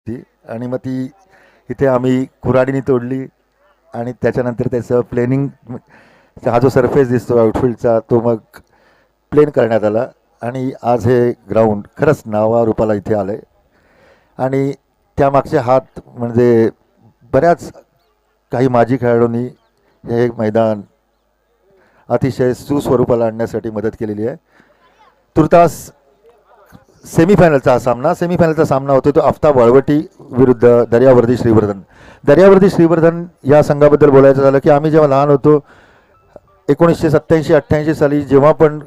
होती आणि मग ती इथे आम्ही कुऱ्हाडीने तोडली आणि त्याच्यानंतर त्याचं प्लेनिंग, हा जो सरफेस दिसतो आउटफील्डचा तो मग प्लेन करण्यात आला आणि आज हे ग्राउंड खरंच नावारूपाला इथे आलं आहे. आणि त्यामागचे हात म्हणजे बऱ्याच काही माजी खेळाडूंनी हे मैदान अतिशय सुस्वरूपाला आणण्यासाठी मदत केलेली आहे. तुर्तास सेमीफायनलचा सामना होतो तो आफताब वळवटी विरुद्ध दर्यावर्दी श्रीवर्धन. दर्यावर्दी श्रीवर्धन या संघाबद्दल बोलायचं झालं की आम्ही जेव्हा लहान होतो 1987-88 साली जेव्हा पण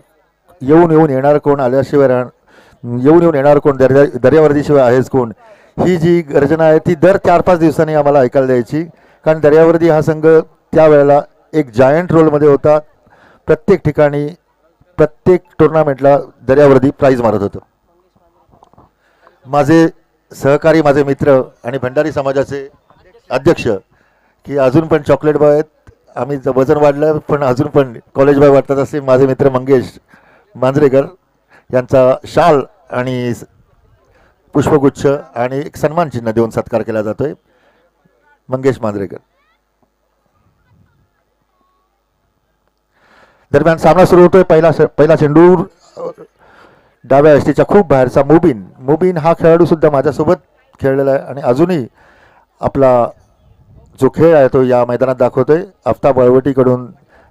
येऊन येणार कोण आल्याशिवाय येऊन येणार कोण दर्यावर्दीशिवाय आहेच कोण, ही जी गर्जना आहे ती दर 4-5 दिवसांनी आम्हाला ऐकायला द्यायची. कारण दर्यावर्दी हा संघ त्यावेळेला एक जायंट रोलमध्ये होता. प्रत्येक ठिकाणी प्रत्येक टुर्नामेंटला दर्यावर्दी प्राईज मारत होतं. माझे सहकारी, माझे मित्र आणि भंडारी समाजाचे अध्यक्ष की अजून पण चॉकलेट बॉय आहेत. आम्ही वजन वाढलं पण अजून पण कॉलेज बॉय वाटतात असे माझे मित्र मंगेश मांजरेकर यांचा शाल आणि पुष्पगुच्छ आणि एक सन्मान चिन्ह देऊन सत्कार केला जातोय. मंगेश मांजरेकर. दरम्यान सामना सुरू होतोय. पहिला चेंडू डाव्या यष्टीच्या खूप बाहेरचा मुबीन हा खेळाडू सुद्धा माझ्यासोबत खेळलेला आहे आणि अजूनही आपला जो खेळ आहे तो या मैदानात दाखवतोय. आफताब वळवटीकडून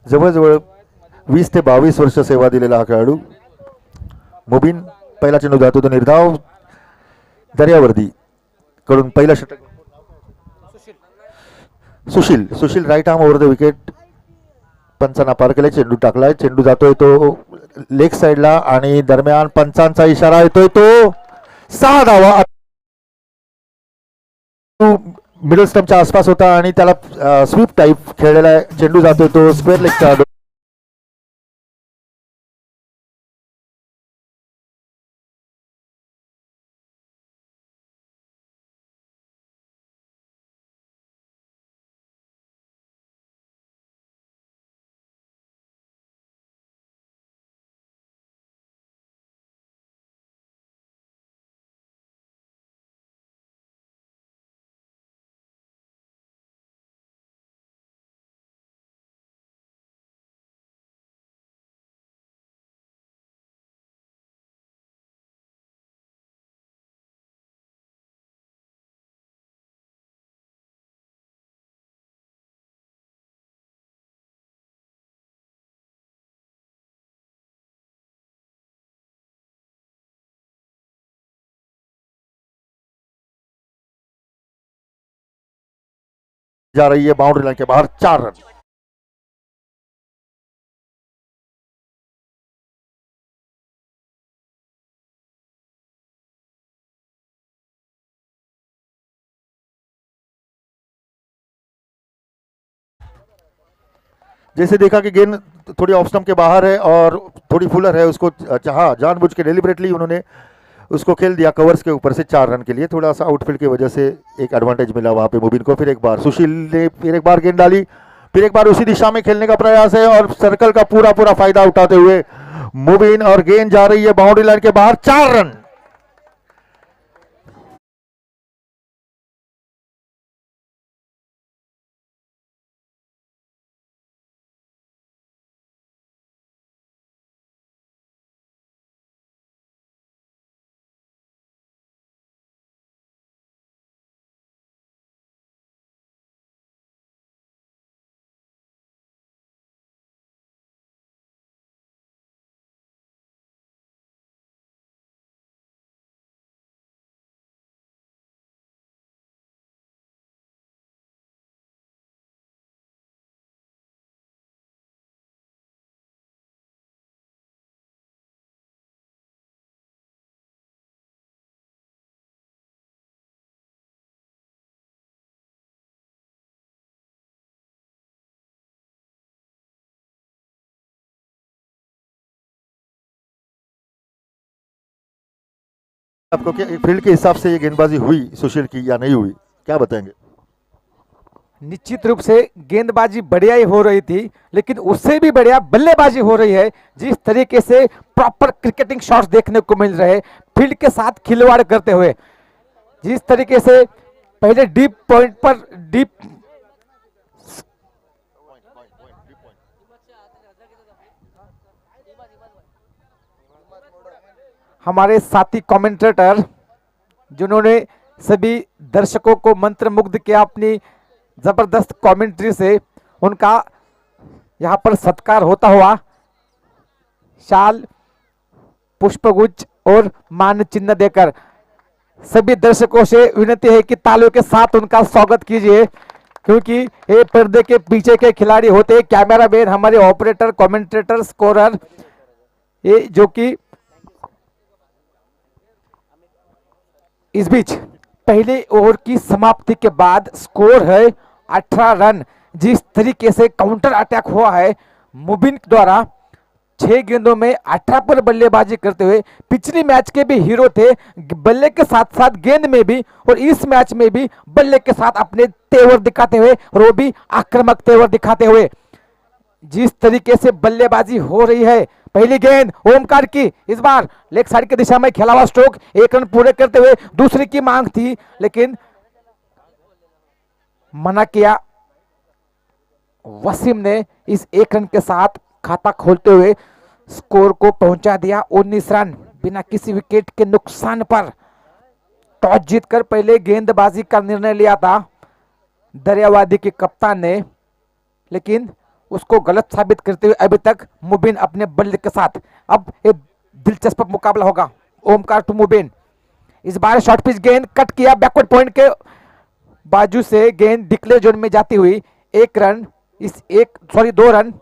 जवळजवळ 20 ते 22 वर्ष सेवा दिलेला हा खेळाडू मुबीन. पहिला चेंडू जातो तो निर्धाव दर्यावर्दी कडून. पहिला षटक Sushil right arm over the wicket. पंचांना पार केले. चेंडू टाकलाय. चेंडू जातोय तो लेग साइडला आणि दरम्यान पंचांचा इशारा येतोय तो 6 धावा. मिडल स्टंपच्या आसपास होता आणि त्याला स्वीप टाईप खेळलेला आहे. चेंडू जातोय तो स्क्वेअर लेगचा. जा रही है बाउंड्री लाइन के बाहर. 4 रन. जैसे देखा कि गेंद थोड़ी ऑफ स्टंप के बाहर है और थोड़ी फुलर है, उसको हाँ जानबूझ के डेलिबरेटली उन्होंने उसको खेल दिया कवर्स के ऊपर से 4 रन के लिए. थोड़ा सा आउटफील्ड की वजह से एक एडवांटेज मिला वहां पे मुबीन को. फिर एक बार सुशील ने फिर एक बार गेंद डाली. फिर एक बार उसी दिशा में खेलने का प्रयास है और सर्कल का पूरा फायदा उठाते हुए मुबीन और गेंद जा रही है बाउंड्री लाइन के बाहर. 4 रन. आपको क्या फील्ड के हिसाब से ये गेंदबाजी हुई सुशील की या नहीं हुई, क्या बताएंगे? निश्चित रूप से गेंदबाजी बढ़िया ही हो रही थी, लेकिन उससे भी बढ़िया बल्लेबाजी हो रही है. जिस तरीके से प्रॉपर क्रिकेटिंग शॉट्स देखने को मिल रहे हैं फील्ड के साथ खिलवाड़ करते हुए. जिस तरीके से पहले डीप पॉइंट पर डीप हमारे साथी कमेंटेटर जिन्होंने सभी दर्शकों को मंत्रमुग्ध किया अपनी जबरदस्त कमेंट्री से, उनका यहां पर सत्कार होता हुआ शाल, पुष्पगुच्छ और मान चिन्ह देकर सभी दर्शकों से विनती है कि तालियों के साथ उनका स्वागत कीजिए, क्योंकि ये पर्दे के पीछे के खिलाड़ी होते हैं, कैमरामैन, हमारे ऑपरेटर, कमेंटेटर, स्कोरर, ये जो कि इस बीच पहले ओवर की समाप्ति के बाद स्कोर है 18 रन। जिस तरीके से काउंटर अटैक हुआ है मुबिन द्वारा 6 गेंदों में 18 पर बल्लेबाजी करते हुए, पिछले मैच के भी हीरो थे, बल्ले के साथ साथ गेंद में भी, और इस मैच में भी बल्ले के साथ अपने तेवर दिखाते हुए और वो भी आक्रामक तेवर दिखाते हुए। जिस तरीके से बल्लेबाजी हो रही है, पहली गेंद ओमकार की, इस बार लेग साइड की दिशा में खेला हुआ स्ट्रोक, 1 रन पूरे करते हुए दूसरी की मांग थी लेकिन मना किया। वसीम ने इस 1 रन के साथ खाता खोलते हुए स्कोर को पहुंचा दिया 19 रन बिना किसी विकेट के नुकसान पर। टॉस जीतकर पहले गेंदबाजी का निर्णय लिया था दरियावादी के कप्तान ने, लेकिन उसको गलत साबित करते हुए अभी तक मुबिन अपने बल्ले के साथ। अब एक दिलचस्प मुकाबला होगा ओमकार टू मुबिन। इस बार शॉर्ट पिच गेंद कट किया, बैकवर्ड पॉइंट के बाजू से गेंद डिक्लेयर जोन में जाती हुई 1 रन, 2 रन,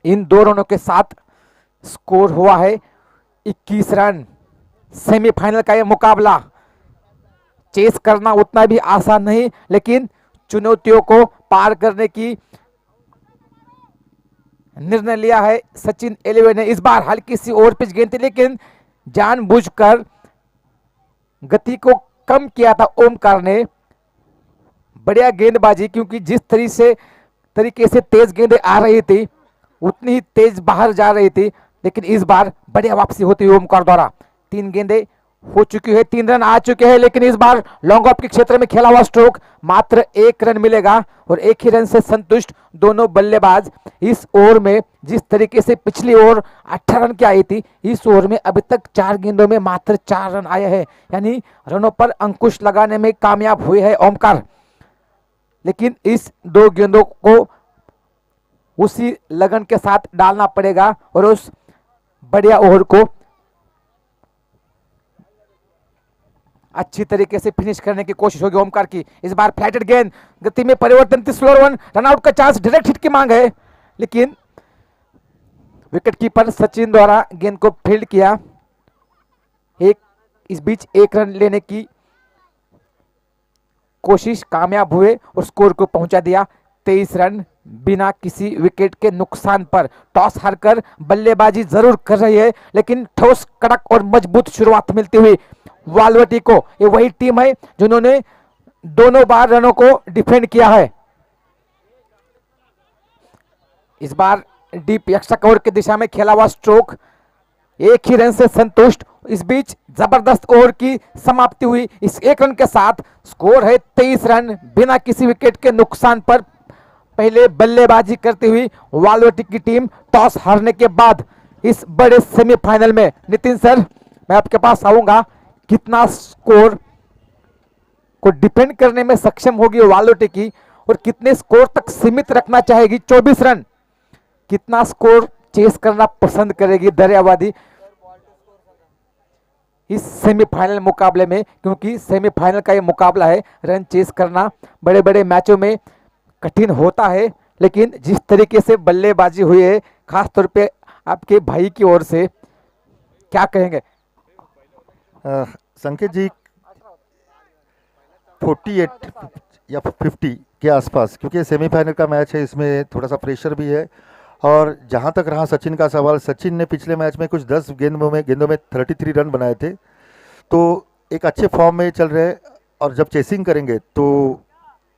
इन 2 रनों के साथ स्कोर हुआ है 21 रन। सेमीफाइनल का यह मुकाबला चेस करना उतना भी आसान नहीं, लेकिन चुनौतियों को पार करने की निर्णय लिया है सचिन 11 ने। इस बार हल्की सी ओवर पिच गेंद थी लेकिन जानबूझकर गति को कम किया था ओमकार ने। बढ़िया गेंदबाजी, क्योंकि जिस तरीके से तेज गेंदें आ रही थी उतनी ही तेज बाहर जा रही थी, लेकिन इस बार बढ़िया वापसी होती है ओमकार द्वारा। 3 गेंदें हो चुकी है, 3 रन आ चुके हैं, लेकिन इस बार लॉन्ग ऑफ के क्षेत्र में खेला हुआ स्ट्रोक, मात्र 1 रन मिलेगा और 1 ही रन से संतुष्ट दोनों बल्लेबाज। इस ओवर में जिस तरीके से पिछली ओवर 18 रन की आई थी, इस ओवर में अभी तक 4 गेंदों में मात्र 4 रन आए हैं, यानी रनों पर अंकुश लगाने में कामयाब हुए हैं ओमकार। लेकिन इस 2 गेंदों को उसी लगन के साथ डालना पड़ेगा और उस बढ़िया ओवर को अच्छी तरीके से फिनिश करने की कोशिश होगी ओमकार की। इस बार फ्लैटेड गेंद, गति में परिवर्तन थी, स्लोअर वन, रनआउट का चांस, डायरेक्ट हिट की मांग है, लेकिन विकेट कीपर सचिन द्वारा गेंद को फील्ड किया। इस बीच 1 रन लेने की कोशिश कामयाब हुए और स्कोर को पहुंचा दिया 23 रन बिना किसी विकेट के नुकसान पर। टॉस हारकर बल्लेबाजी जरूर कर रही है, लेकिन ठोस, कड़क और मजबूत शुरुआत मिलती हुई वालवटी को। ये वही टीम है जिन्होंने दोनों बार रनों को डिफेंड किया है। इस बार डीप एक्स्ट्रा कवर की दिशा में खेला हुआ स्ट्रोक, 1 ही रन से संतुष्ट। इस बीच जबरदस्त ओवर की समाप्ति हुई इस 1 रन के साथ। स्कोर है 23 रन बिना किसी विकेट के नुकसान पर। पहले बल्लेबाजी करती हुई वालवटी की टीम टॉस हारने के बाद इस बड़े सेमीफाइनल में, नितिन सर मैं आपके पास आऊंगा, कितना स्कोर को डिफेंड करने में सक्षम होगी वालवटी की और कितने स्कोर तक सीमित रखना चाहेगी? 24 रन, कितना स्कोर चेस करना पसंद करेगी दरियावादी इस सेमीफाइनल मुकाबले में? क्योंकि सेमीफाइनल का ये मुकाबला है, रन चेस करना बड़े बड़े मैचों में कठिन होता है, लेकिन जिस तरीके से बल्लेबाजी हुई है खासतौर पे आपके भाई की ओर से, क्या कहेंगे? संकेत जी 48 या 50 के आसपास, क्योंकि सेमीफाइनल का मैच है, इसमें थोड़ा सा प्रेशर भी है। और जहां तक रहा सचिन का सवाल, सचिन ने पिछले मैच में कुछ 10 गेंदों में 33 रन बनाए थे, तो एक अच्छे फॉर्म में चल रहे। और जब चेसिंग करेंगे तो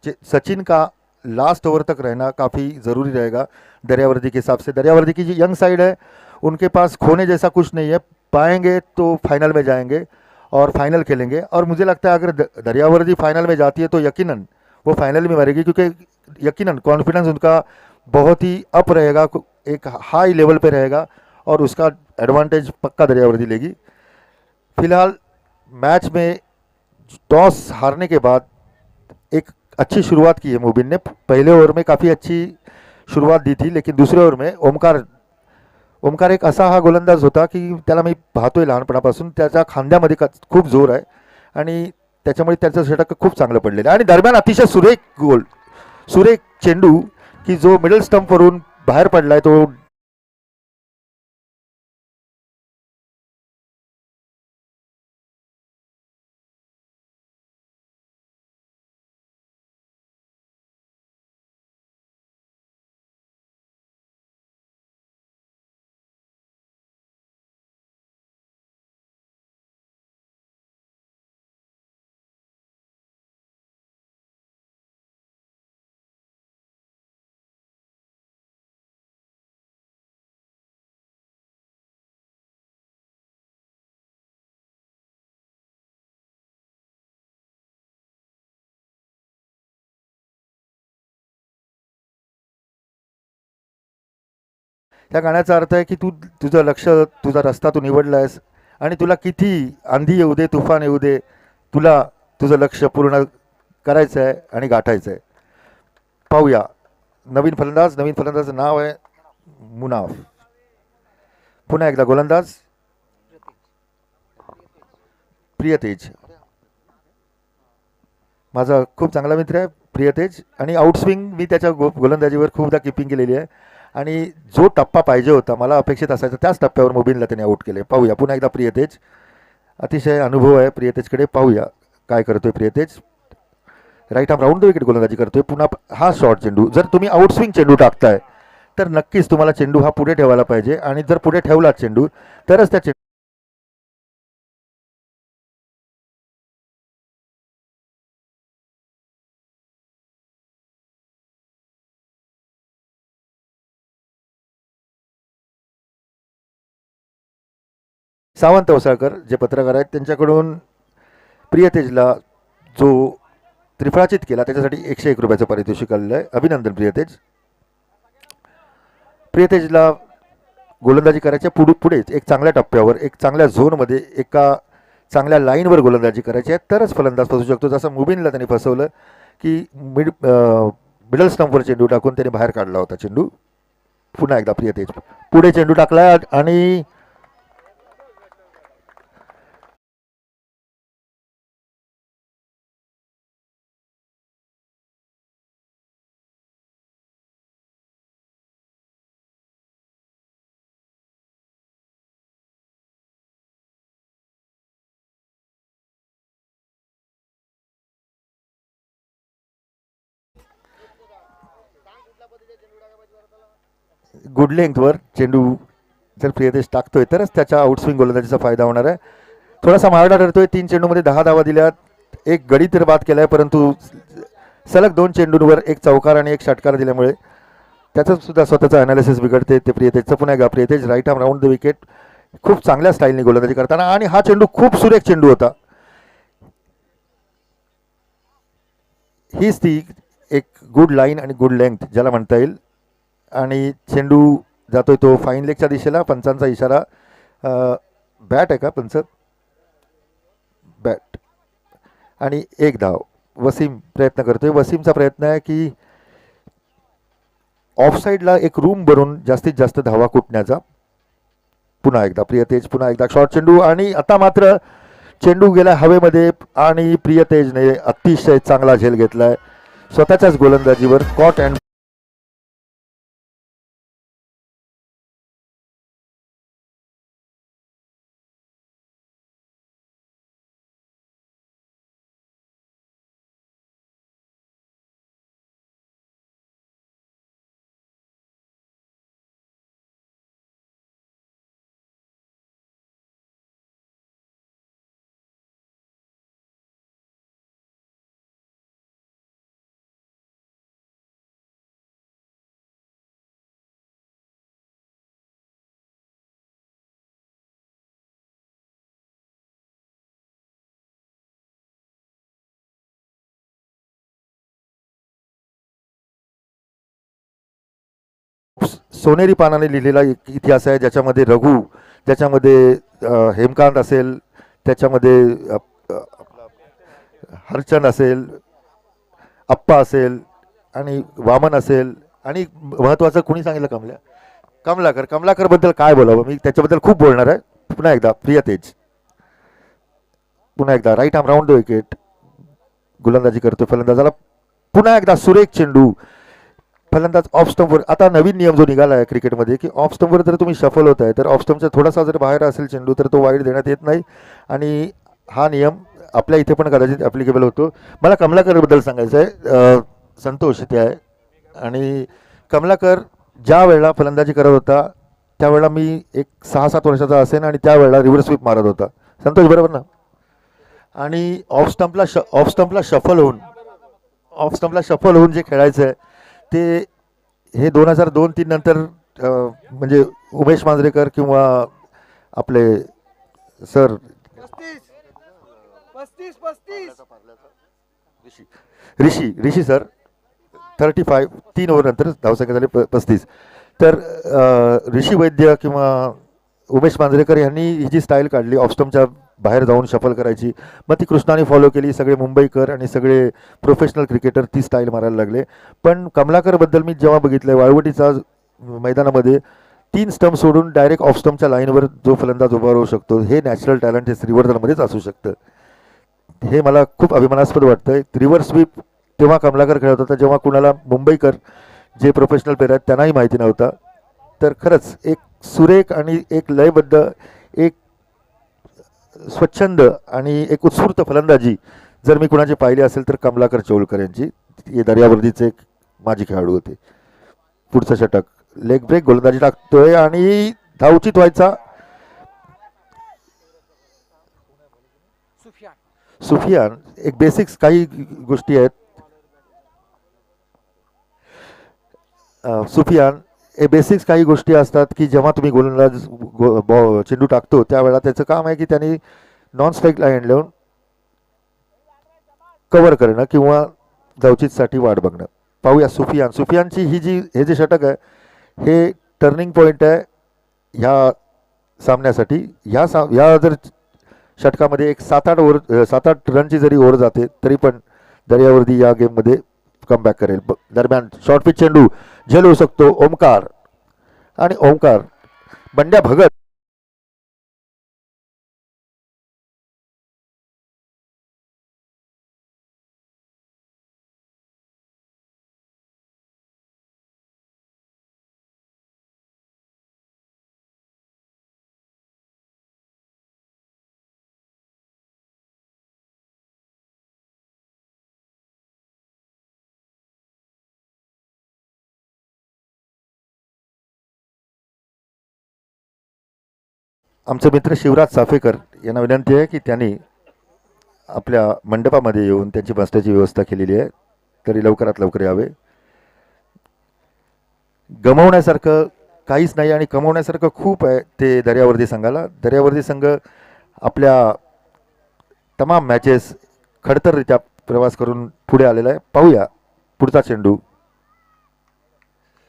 सचिन का लास्ट ओवर तक रहना काफ़ी ज़रूरी रहेगा दरियावर्दी के हिसाब से। दरियावर्दी की जो यंग साइड है, उनके पास खोने जैसा कुछ नहीं है, पाएंगे तो फाइनल में जाएंगे। और फाइनल खेलेंगे। और मुझे लगता है अगर दरियावर्दी फाइनल में जाती है तो यकीनन वो फाइनल में मरेगी, क्योंकि यकीनन कॉन्फिडेंस उनका बहुत ही अप रहेगा, एक हाई लेवल पे रहेगा और उसका एडवांटेज पक्का दरियावर्दी लेगी। फिलहाल मैच में टॉस हारने के बाद एक अच्छी शुरुआत की है मुबिन ने। पहले ओवर में काफ़ी अच्छी शुरुआत दी थी, लेकिन दुसऱ्या ओवर में ओमकार ओमकार एक असा हा गोलंदाज होता की त्याला मी पाहतोय लहानपणापासून, त्याच्या खांद्यामध्ये खूप जोर आहे आणि त्याच्यामुळे त्याचं षटक खूप चांगलं पडलेलं आहे. आणि दरम्यान अतिशय सुरेख गोल, सुरेख चेंडू की जो मिडल स्टंपवरून बाहेर पडलाय तो. त्या गाण्याचा अर्थ आहे की तू तुझं लक्ष, तुझा रस्ता तू निवडलायस आणि तुला किती आंधी येऊ दे, तुफान येऊ दे, तुला तुझं लक्ष पूर्ण करायचं आहे आणि गाठायचं आहे. पाहूया नवीन फलंदाजाचं नाव आहे मुनाफ. पुन्हा एकदा गोलंदाज प्रियतेज, माझा खूप चांगला मित्र आहे प्रियतेज. आणि आउटस्विंग मी त्याच्या गोलंदाजीवर खूपदा किपिंग केलेली आहे आणि जो टप्पा पाहिजे होता, मला अपेक्षित असायचा त्याच टप्प्यावर मुबीनला त्याने आऊट केले. पाहूया पुन्हा एकदा प्रियतेज, अतिशय अनुभव आहे प्रियतेजकडे. पाहूया काय करतोय Priyatej. Right arm round the wicket गोलंदाजी करतोय. पुन्हा हा शॉर्ट चेंडू, जर तुम्ही आउटस्विंग चेंडू टाकताय तर नक्कीच तुम्हाला चेंडू हा पुढे ठेवायला पाहिजे आणि जर पुढे ठेवला चेंडू तरच त्या सावंत वसाळकर जे पत्रकार आहेत त्यांच्याकडून प्रियतेजला जो त्रिफळाचित केला त्याच्यासाठी 101 रुपयाचं पारितोषिक आलेलं आहे. अभिनंदन प्रियतेज. प्रियतेजला गोलंदाजी करायच्या पुढेच एक चांगल्या टप्प्यावर, एक चांगल्या झोनमध्ये, एका चांगल्या लाईनवर गोलंदाजी करायची आहे, तरच फलंदाज फसू शकतो. जसं मुबीनला त्यांनी फसवलं की मिडल स्टंपवर चेंडू टाकून त्याने बाहेर काढला होता चेंडू. पुन्हा एकदा प्रियतेज पुढे चेंडू टाकला आणि गुड लेंथवर चेंडू जर प्रियतेश टाकतोय तरच त्याच्या आउटस्विंग गोलंदाजीचा फायदा होणार आहे. थोडासा मारडा ठरतोय. 3 चेंडूमध्ये 10 धावा दिल्यात, एक गडी तर बाद केलाय, परंतु सलग 2 चेंडूंवर एक चौकार आणि एक षटकार दिल्यामुळे त्याचं सुद्धा स्वतःचं अनालिसिस बिघडते ते प्रियतेजचं. पुन्हा एकदा Priyatej right arm round the wicket खूप चांगल्या स्टाईलने गोलंदाजी करताना, आणि हा चेंडू खूप सुरेख चेंडू होता. हीच ती एक गुड लाईन आणि गुड लेंथ ज्याला म्हणता येईल. आणि चेंडू जातोय तो फाईन लेगच्या दिशेला. पंचांचा इशारा. बॅट आहे का पंच? बॅट. आणि एक धाव. वसीम प्रयत्न करतोय. वसीमचा प्रयत्न आहे की ऑफसाईडला एक रूम भरून जास्तीत जास्त धावा कुटण्याचा. पुन्हा एकदा प्रियतेज, पुन्हा एकदा शॉर्ट चेंडू, आणि आता मात्र चेंडू गेला हवेमध्ये आणि प्रियतेजने अतिशय चांगला झेल घेतलाय स्वतःच्याच गोलंदाजीवर. कॉट अँड सोनेरी पानाने लिहिलेला एक इतिहास आहे, ज्याच्यामध्ये रघु, ज्याच्यामध्ये हेमकांत असेल, त्याच्यामध्ये हरचंद असेल, अप्पा असेल आणि वामन असेल, आणि महत्त्वाचं कुणी सांगितलं, कमलाकरबद्दल काय बोलावं, मी त्याच्याबद्दल खूप बोलणार आहे. पुन्हा एकदा प्रिय तेज, पुन्हा एकदा right arm round the wicket, गोलंदाजी करतोय फलंदाजाला, पुन्हा एकदा सुरेख चेंडू, फलंदाज ऑफ स्टंपवर. आता नवीन नियम जो निघाला आहे क्रिकेटमध्ये की ऑफ स्टंपवर जर तुम्ही शफल होत आहे तर ऑफ स्टंपचा थोडासा जर बाहेर असेल चेंडू तर तो वाईड देण्यात येत नाही, आणि हा नियम आपल्या इथे पण कदाचित ॲप्लिकेबल होतो. मला कमलाकरबद्दल सांगायचं आहे. संतोष इथे आहे, आणि कमलाकर ज्या वेळेला फलंदाजी करत होता त्यावेळेला मी एक 6-7 वर्षाचा असेन, आणि त्यावेळेला रिव्हर्स स्वीप मारत होता. संतोष बरोबर ना? आणि ऑफ स्टंपला शफल होऊन जे खेळायचं आहे ते हे 2002-3 नंतर म्हणजे उमेश मांजरेकर किंवा आपले सर ऋषी सर 35 3 ओव्हर नंतर धावसंख्या झाली 35. तर ऋषी वैद्य किंवा उमेश मांजरेकर यांनी ही जी स्टाईल काढली ऑफ स्टंपच्या बाहेर जाऊन शफल करायची, मग ती कृष्णाने फॉलो केली. सगळे मुंबईकर आणि सगळे प्रोफेशनल क्रिकेटर ती स्टाईल मारायला लागले. पण कमलाकरबद्दल मी जेव्हा बघितलं वाळवटीचा मैदानामध्ये 3 स्टंप सोडून डायरेक्ट ऑफ स्टंपच्या लाईनवर जो फलंदाज उभा राहू शकतो, हे नॅचरल टॅलेंट हे श्रीवर्धनमध्येच असू शकतं. हे मला खूप अभिमानास्पद वाटतं. रिव्हर्स स्वीप तेव्हा कमलाकर खेळत होता जेव्हा कुणाला मुंबईकर जे प्रोफेशनल प्लेयर आहेत त्यांनाही माहिती नव्हता. तर खरंच एक सुरेख आणि एक लयबद्ध, एक स्वच्छंद आणि एक उत्स्फूर्त फलंदाजी जर मी कुणाची पाहिली असेल तर कमलाकर चौलकर यांची. हे दर्यावर्दीचे एक माजी खेळाडू होते. पुढचं षटक, लेग ब्रेक, गोलंदाजी टाकतोय आणि धावचित व्हायचा सुफियान. एक बेसिक्स काही गोष्टी आहेत. सुफियान हे बेसिक्स काही गोष्टी असतात की जेव्हा तुम्ही गोलंदाज चेंडू टाकतो त्यावेळेला त्याचं काम आहे की त्यांनी नॉन स्ट्राईक लाईन लावून कव्हर करणं किंवा धावचीतसाठी वाट बघणं. पाहूया सुफियानची हे जे षटक आहे हे टर्निंग पॉईंट आहे ह्या सामन्यासाठी. ह्या जर षटकामध्ये एक 7-8 रनची जरी ओव्हर जाते तरी पण दर्यावर्दी या गेममध्ये कमबॅक करेल. दरम्यान शॉर्ट पिच चेंडू झेल होऊ शकतो. ओमकार बंड्या भगत आमचे मित्र शिवराज चाफेकर यांना विनंती आहे की त्यांनी आपल्या मंडपामध्ये येऊन त्यांची बसण्याची व्यवस्था केलेली आहे, तरी लवकरात लवकर यावे. गमवण्यासारखं काहीच नाही आणि कमवण्यासारखं खूप आहे ते दर्यावर्दी संघाला. दर्यावर्दी संघ आपल्या तमाम मॅचेस खडतररित्या प्रवास करून पुढे आलेला आहे. पाहूया पुढचा चेंडू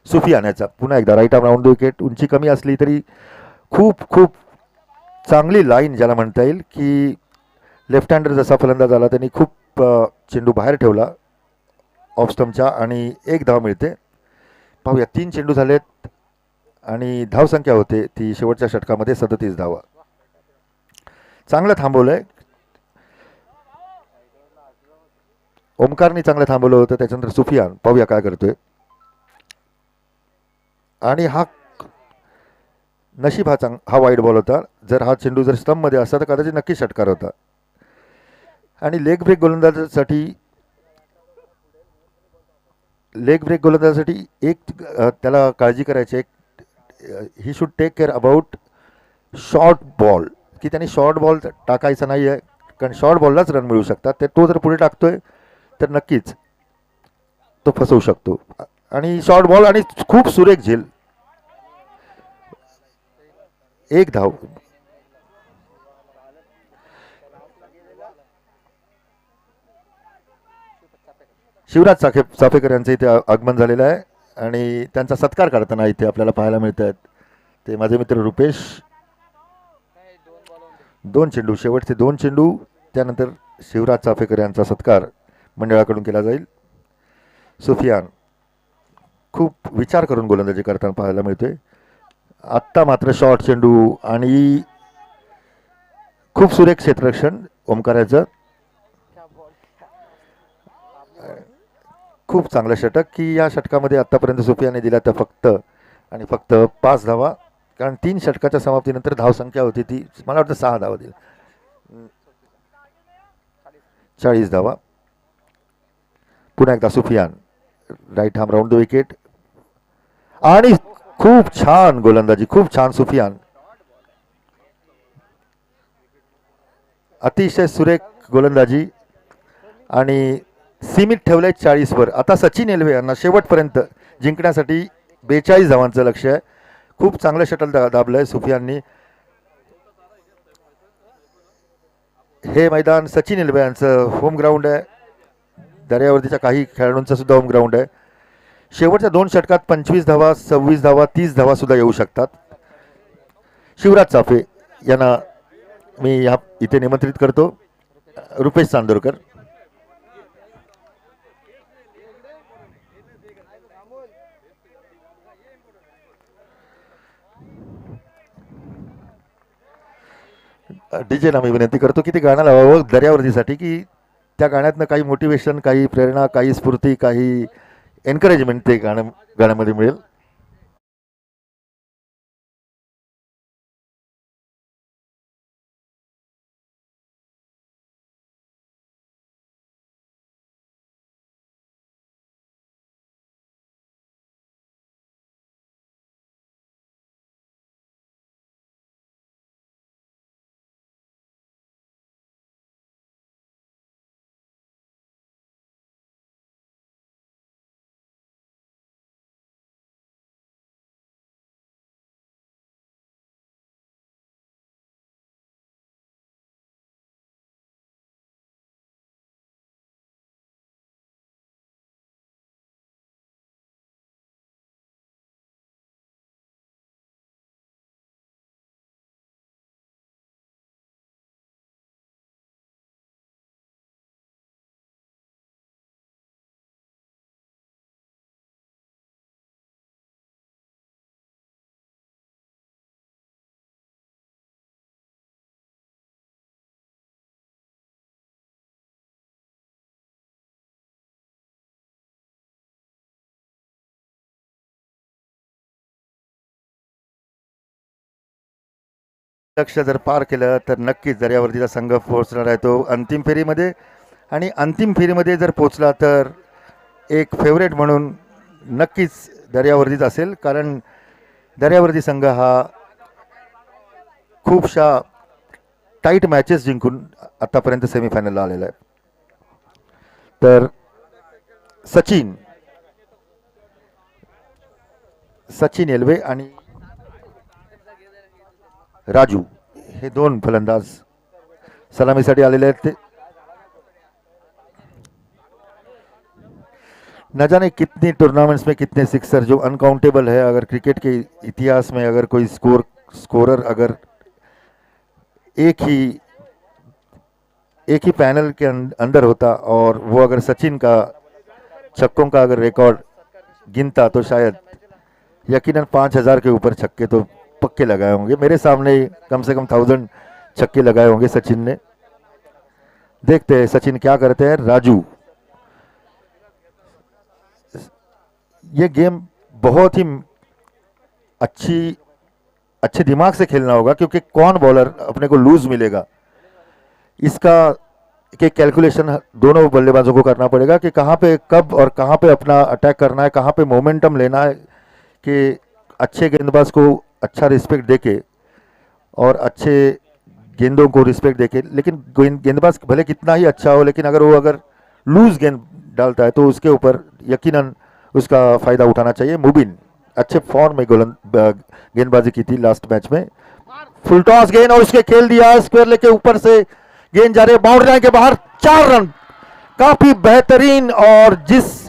सुफियानाचा. पुन्हा एकदा right arm round the wicket. उंची कमी असली तरी खूप चांगली लाईन ज्याला म्हणता येईल की लेफ्ट हँडर जसा फलंदाज आला त्यांनी खूप चेंडू बाहेर ठेवला ऑफ स्टंपच्या आणि 1 धाव मिळते. पाहूया 3 चेंडू झालेत आणि धावसंख्या होते ती शेवटच्या षटकामध्ये 37 धावा. चांगलं थांबवलंय ओमकारनी, चांगलं थांबवलं होतं. त्याच्यानंतर सुफियान पाहूया काय करतोय. आणि हा नशीब हा वाईड बॉल होता. जर हा चेंडू जर स्टंपमध्ये असता तर कदाचित नक्की षटकार होता. आणि लेग ब्रेक गोलंदाजासाठी एक त्याला काळजी करायची, एक he should take care about short ball, की त्यांनी शॉर्ट बॉल टाकायचा नाही आहे कारण शॉर्ट बॉललाच रन मिळू शकतात. ते तो जर पुढे टाकतोय तर नक्कीच तो फसवू शकतो. आणि शॉर्ट बॉल आणि खूप सुरेख झेल, 1 धाव. शिवराज चाफेकर यांचं इथे आगमन झालेलं आहे आणि त्यांचा सत्कार करताना इथे आपल्याला पाहायला मिळत आहेत ते माझे मित्र रुपेश. 2 चेंडू, शेवटचे 2 चेंडू, त्यानंतर शिवराज चाफेकर यांचा सत्कार मंडळाकडून केला जाईल. सुफियान खूप विचार करून गोलंदाजी करताना पाहायला मिळतोय. आत्ता मात्र शॉर्ट चेंडू आणि खूप सुरेख क्षेत्ररक्षण ओमकाराचं. खूप चांगलं षटक की या षटकामध्ये आत्तापर्यंत सुफियाने दिला तर फक्त 5 धावा, कारण 3 षटकाच्या समाप्तीनंतर धावसंख्या होती ती मला वाटतं 6 धावा दिली, 40 धावा. पुन्हा एकदा Sufiyan right arm round the wicket आणि खूप छान गोलंदाजी, खूप छान सुफियान, अतिशय सुरेख गोलंदाजी आणि सीमित ठेवलंय 40 वर. आता सचिन एलवे यांना शेवटपर्यंत जिंकण्यासाठी 42 धावांचं लक्ष आहे. खूप चांगलं शटल दाबलंय सुफियाननी. हे मैदान सचिन एलवे यांचं होम ग्राउंड आहे. दर्यावर्दीच्या काही खेळाडूंचं सुद्धा होम ग्राउंड आहे. शेवटच्या 2 षटकात 25 धावा, 26 धावा, 30 धावा सुद्धा येऊ शकतात. शिवराज चाफे यांना मी इथे निमंत्रित करतो. रुपेश चांदोरकर. डीजेला मी विनंती करतो की ते गाणं लावावं दर्यावर्दीसाठी, की त्या गाण्यातनं काही मोटिवेशन, काही प्रेरणा, काही स्फूर्ती, काही एनकरेजमेंट ते गाण्यामध्ये मिळेल. लक्ष जर पार केलं तर नक्कीच दर्यावर्दीचा संघ पोहोचणार आहे तो अंतिम फेरीमध्ये. आणि अंतिम फेरीमध्ये जर पोहोचला तर एक फेवरेट म्हणून नक्कीच दर्यावर्दीच असेल, कारण दर्यावर्दी संघ हा खूपशा टाईट मॅचेस जिंकून आतापर्यंत सेमीफायनलला आलेला आहे. तर सचिन एलवे आणि राजू हे 2 फलंदाज सलामीसाठी आलेले आहेत. ते न जाने कितनी टूर्नामेंट्स में कितने सिक्सर जो अनकाउंटेबल है. अगर क्रिकेट के इतिहास में अगर कोई स्कोरर अगर एक ही पैनल के अंदर होता और वो अगर सचिन का छक्कों का अगर रिकॉर्ड गिनता तो शायद यकीनन 5000 के ऊपर छक्के तो पक्के लगाए होंगे. मेरे सामने कम से कम 1000 छक्के लगाए होंगे सचिन ने. देखते हैं सचिन क्या करते हैं. राजू, ये गेम बहुत ही अच्छे दिमाग से खेलना होगा, क्योंकि कौन बॉलर अपने को लूज मिलेगा इसका के कैलकुलेशन दोनों बल्लेबाजों को करना पड़ेगा कि कहाँ पे कब और कहाँ पे अपना अटैक करना है, कहाँ पे मोमेंटम लेना है कि अच्छे गेंदबाज को अच्छा रिस्पेक्ट देके और अच्छे गेंदों को रिस्पेक्ट देके. लेकिन गेंदबाज भले कितना ही अच्छा हो, लेकिन अगर वो लूज गेंद डालता है तो उसके ऊपर यकीनन उसका फ़ायदा उठाना चाहिए. मुबिन अच्छे फॉर्म में गेंदबाजी की थी लास्ट मैच में. फुल टॉस गेंद और उसके खेल दिया स्क्वायर लेके ऊपर से गेंद जा रही है बाउंड्री लाइन के बाहर. 4 रन, काफी बेहतरीन. और जिस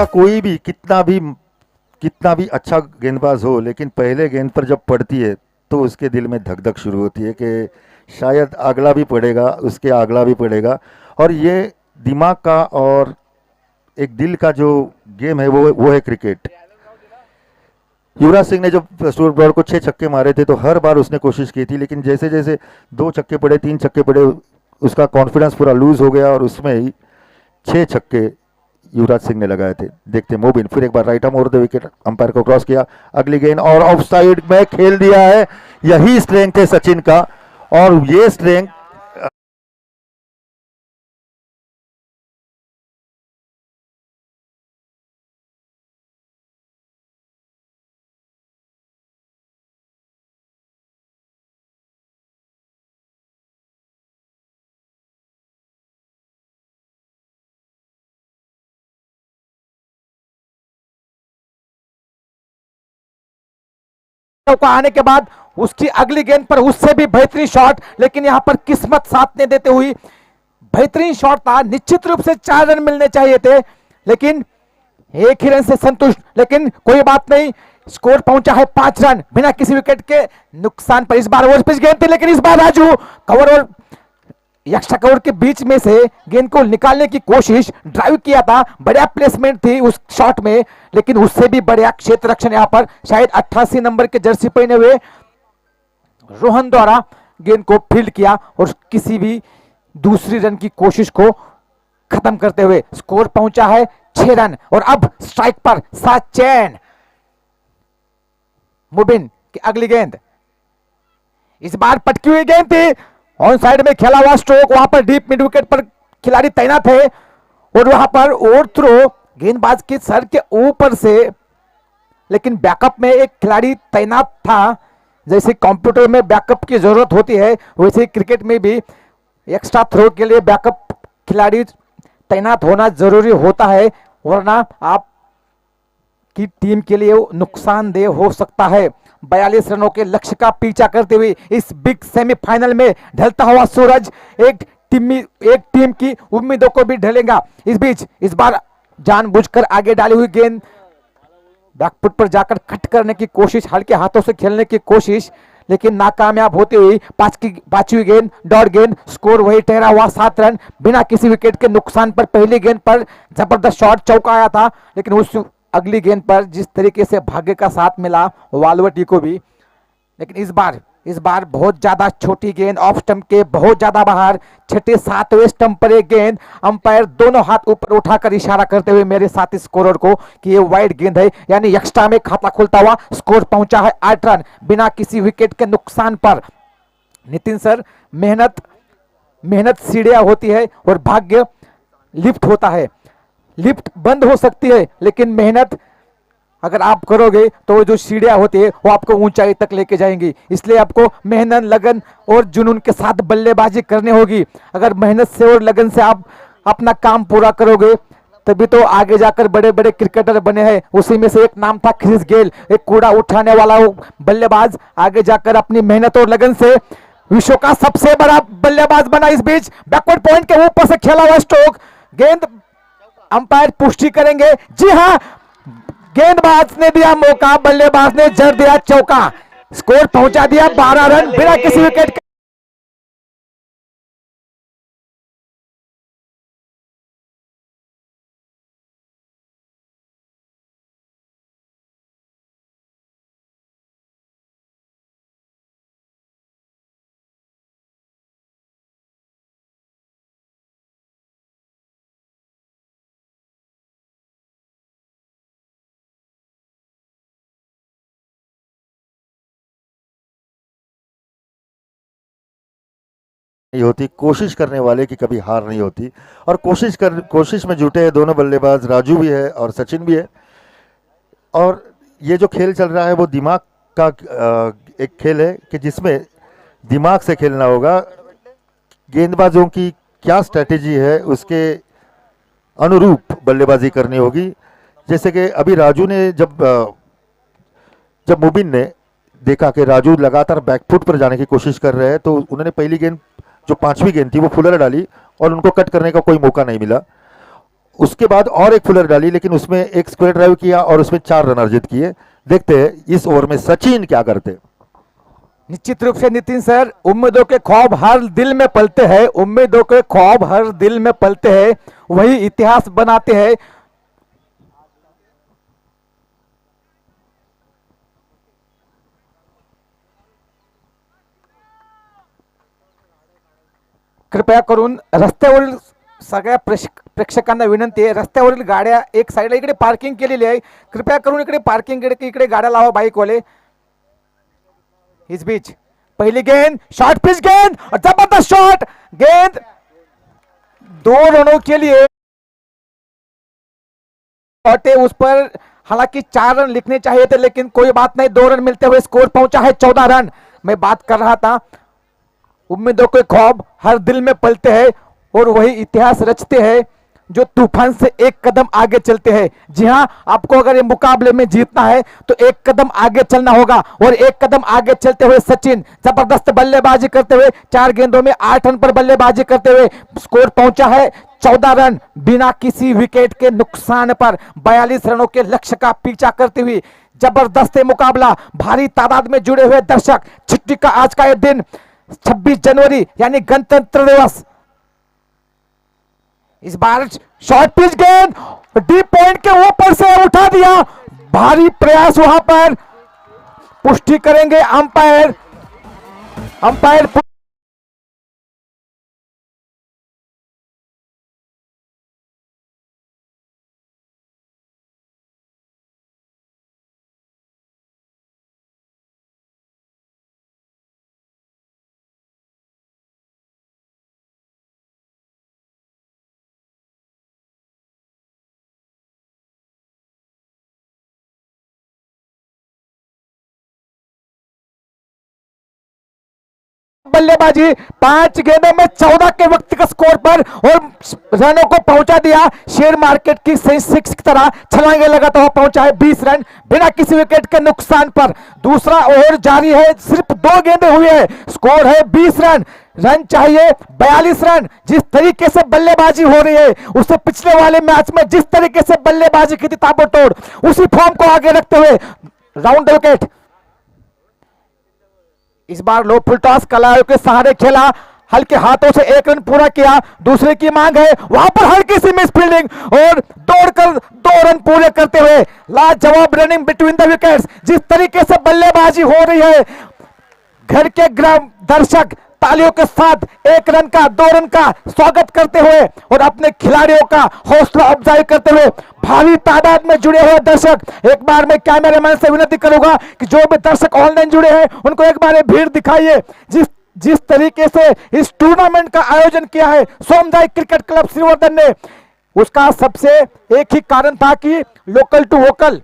का कोई भी कितना भी अच्छा गेंदबाज हो, लेकिन पहले गेंद पर जब पड़ती है तो उसके दिल में धक धक शुरू होती है कि शायद अगला भी पड़ेगा, उसके अगला भी पड़ेगा। और ये दिमाग का और एक दिल का जो गेम है वो है क्रिकेट। युवराज सिंह ने जब स्टुअर्ट ब्रॉड को 6 छक्के मारे थे तो हर बार उसने कोशिश की थी, लेकिन जैसे जैसे 2 छक्के पड़े, 3 छक्के पड़े, उसका कॉन्फिडेंस पूरा लूज हो गया और उसमें ही 6 छक्के युवराज सिंह ने लगाए थे। देखते मोबिन फिर एक बार right arm over the wicket, umpire को क्रॉस किया, अगली गेंद और ऑफ साइड में खेल दिया है। यही स्ट्रेंथ है सचिन का, और ये स्ट्रेंथ को आने के बाद उसकी अगली गेंद पर उससे भी बेहतरीन शॉट, लेकिन यहां पर किस्मत साथ नहीं देते हुई बेहतरीन शॉट था। निश्चित रूप से 4 रन मिलने चाहिए थे, लेकिन एक ही रन से संतुष्ट, लेकिन कोई बात नहीं, स्कोर पहुंचा है 5 रन बिना किसी विकेट के नुकसान पर। इस बार ओवर पिच गेंद थी, लेकिन इस बार राजू कवर और एक्स्ट्रा कवर के बीच में से गेंद को निकालने की कोशिश, ड्राइव किया था, बढ़िया प्लेसमेंट थी उस शॉट में, लेकिन उससे भी बढ़िया क्षेत्र रक्षण यहां पर शायद 88 नंबर के जर्सी पहने हुए रोहन द्वारा गेंद को फील्ड किया और किसी भी दूसरी रन की कोशिश को खत्म करते हुए स्कोर पहुंचा है 6 रन। और अब स्ट्राइक पर सात चैन, मुबिन की अगली गेंद, इस बार पटकी हुई गेंद थी, ऑन साइड में खेला हुआ स्ट्रोक, वहां पर डीप मिड विकेट पर खिलाड़ी तैनात है और वहां पर ओवर थ्रो गेंदबाज के सर के ऊपर से, लेकिन बैकअप में एक खिलाड़ी तैनात था। जैसे कंप्यूटर में बैकअप की जरूरत होती है, वैसे क्रिकेट में भी एक्स्ट्रा थ्रो के लिए बैकअप खिलाड़ी तैनात होना जरूरी होता है, वरना आप की टीम के लिए नुकसानदेह हो सकता है। 42 रनों के लक्ष्य का पीछा करते हुए इस बिग सेमीफाइनल में ढलता हुआ सूरज एक टीम की उम्मीदों को भी ढलेगा। इस बीच इस बार जानबूझकर आगे डाली हुई गेंद बैकफुट पर जाकर कट करने की कोशिश, हल्के हाथों से खेलने की कोशिश, लेकिन नाकामयाब होती हुई पांचवी गेंद डॉट गेंद, स्कोर वही ठहरा हुआ 7 रन बिना किसी विकेट के नुकसान पर। पहली गेंद पर जबरदस्त शॉट चौका आया था, लेकिन उस अगली गेंद पर जिस तरीके से भाग्य का साथ मिला वालवटी को भी, लेकिन इस बार बहुत ज्यादा छोटी गेंद ऑफ स्टंप के बहुत ज्यादा बाहर, 6ठे 7वें स्टंप पर एक गेंद, अंपायर दोनों हाथ ऊपर उठाकर इशारा करते हुए मेरे साथी स्कोरर को कि ये वाइड गेंद है, यानी एक्स्ट्रा में खाता खुलता हुआ स्कोर पहुंचा है 8 रन बिना किसी विकेट के नुकसान पर। नितिन सर, मेहनत सीढ़ियां होती है और भाग्य लिफ्ट होता है। लिफ्ट बंद हो सकती है, लेकिन मेहनत अगर आप करोगे तो जो सीढ़ियां होती है वो आपको ऊंचाई तक लेके जाएंगी। इसलिए आपको मेहनत, लगन और जुनून के साथ बल्लेबाजी करनी होगी। अगर मेहनत से और लगन से आप अपना काम पूरा करोगे तभी तो आगे जाकर बड़े बड़े क्रिकेटर बने हैं। उसी में से एक नाम था क्रिस गेल, एक कूड़ा उठाने वाला वो बल्लेबाज, आगे जाकर अपनी मेहनत और लगन से विश्व का सबसे बड़ा बल्लेबाज बना। इस बीच बैकवर्ड पॉइंट के ऊपर से खेला हुआ स्ट्रोक, गेंद अंपायर पुष्टि करेंगे, जी हां, गेंदबाज ने दिया मौका, बल्लेबाज ने जड़ दिया चौका, स्कोर पहुंचा दिया 12 रन बिना किसी विकेट के। नहीं होती, कोशिश करने वाले की कभी हार नहीं होती। और कोशिश में जुटे हैं दोनों बल्लेबाज, राजू भी है और सचिन भी है। और ये जो खेल चल रहा है वो दिमाग का एक खेल है कि जिसमें दिमाग से खेलना होगा। गेंदबाजों की क्या स्ट्रेटेजी है उसके अनुरूप बल्लेबाजी करनी होगी। जैसे कि अभी राजू ने जब मुबिन ने देखा कि राजू लगातार बैकफुट पर जाने की कोशिश कर रहे हैं, तो उन्होंने पहली गेंद जो 5वीं गेंद थी वो फुलर डाली और उनको कट करने का कोई मौका नहीं मिला। उसके बाद और एक फुलर डाली, लेकिन उसमें एक स्क्वायर ड्राइव किया और उसमें 4 रन अर्जित किए। देखते हैं इस ओवर में सचिन क्या करते। निश्चित रूप से नितिन सर, उम्मीदों के ख्वाब हर दिल में पलते हैं, उम्मीदों के ख्वाब हर दिल में पलते हैं, वही इतिहास बनाते हैं। कृपया करून रस्त्यावरील सगळ्या प्रेक्षकांना विनंती आहे, रस्त्यावरील गाड्या एक साईडला इकडे पार्किंग केलेली आहे, कृपया करून इकडे पार्किंग इकडे गाड्या लावा बाईकवाले। इस बीच पहली गेंद, शॉर्ट पिच गेंद और जबरदस्त शॉट, गेंद 2 रनों के लिए औटे उस पर, हालांकि 4 रन लिखने चाहिए थे लेकिन कोई बात नहीं, 2 रन मिलते हुए स्कोर पहुंचा है 14 रन। मैं बात कर रहा था उम्मीदों के ख्वाब हर दिल में पलते हैं और वही इतिहास रचते हैं जो तूफान से एक कदम आगे चलते हैं। जी हां, आपको अगर ये मुकाबले में जीतना है तो एक कदम आगे चलना होगा और एक कदम आगे चलते हुए सचिन जबरदस्त बल्लेबाजी करते हुए 4 गेंदों में 8 रन पर बल्लेबाजी करते हुए स्कोर पहुंचा है 14 रन, बिना किसी विकेट के नुकसान पर 42 रनों के लक्ष्य का पीछा करते हुए। जबरदस्त मुकाबला, भारी तादाद में जुड़े हुए दर्शक, छुट्टी का आज का यह दिन 26 जनवरी यानी गणतंत्र दिवस। इस बार शॉर्ट पिच गेंद डीप पॉइंट के ऊपर से उठा दिया, भारी प्रयास वहां पर, पुष्टि करेंगे अंपायर। बल्लेबाजी 5 गेंदों में 14 के व्यक्तिगत स्कोर पर और रनों को पहुंचा दिया शेयर मार्केट की सेंसेक्स की तरह, छलांगे लगाता हुआ पहुंचा है 20 रन बिना किसी विकेट के नुकसान पर। दूसरा ओवर जारी है, सिर्फ 2 गेंदें हुई है, स्कोर है 20 रन, रन चाहिए 42 रन। जिस तरीके से बल्लेबाजी हो रही है उससे पिछले वाले मैच में जिस तरीके से बल्लेबाजी की थी ताबड़तोड़, उसी फॉर्म को आगे रखते हुए राउंड विकेट। इस बार लो फुल टॉस कलायों के सहारे खेला, हल्के हाथों से 1 रन पूरा किया, दूसरे की मांग है, वहां पर हल्की सी मिस फील्डिंग और दौड़कर 2 रन पूरे करते हुए लाजवाब रनिंग बिटवीन द विकेट्स। जिस तरीके से बल्लेबाजी हो रही है, घर के ग्राम दर्शक तालियों के साथ 1 रन का 2 रन का स्वागत करते हुए और अपने खिलाड़ियों का हौसला अफजाई करते हुए भारी तादाद में जुड़े हुए दर्शक। एक बार मैं कैमरामैन से विनती करूंगा कि जो भी दर्शक ऑनलाइन जुड़े हैं उनको एक बार भीड़ दिखाइए। जिस तरीके से इस टूर्नामेंट का आयोजन किया है सोमदाई क्रिकेट क्लब श्रीवर्धन ने, उसका सबसे एक ही कारण था कि लोकल टू वोकल।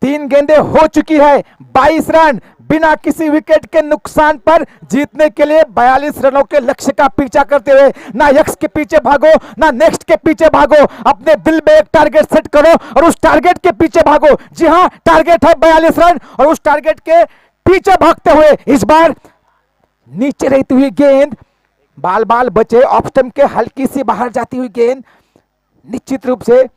3 गेंदें हो चुकी है, 22 रन बिना किसी विकेट के नुकसान पर जीतने के लिए 42 रनों के लक्ष्य का पीछा करते हुए ना यक्स के पीछे भागो ना नेक्स्ट के पीछे भागो, अपने दिल में एक टारगेट सेट करो और उस टारगेट के पीछे भागो। जी हां, टारगेट है 42 रन और उस टारगेट के पीछे भागते हुए इस बार नीचे रहती हुई गेंद, बाल बाल बचे, ऑफ स्टंप के हल्की सी बाहर जाती हुई गेंद, निश्चित रूप से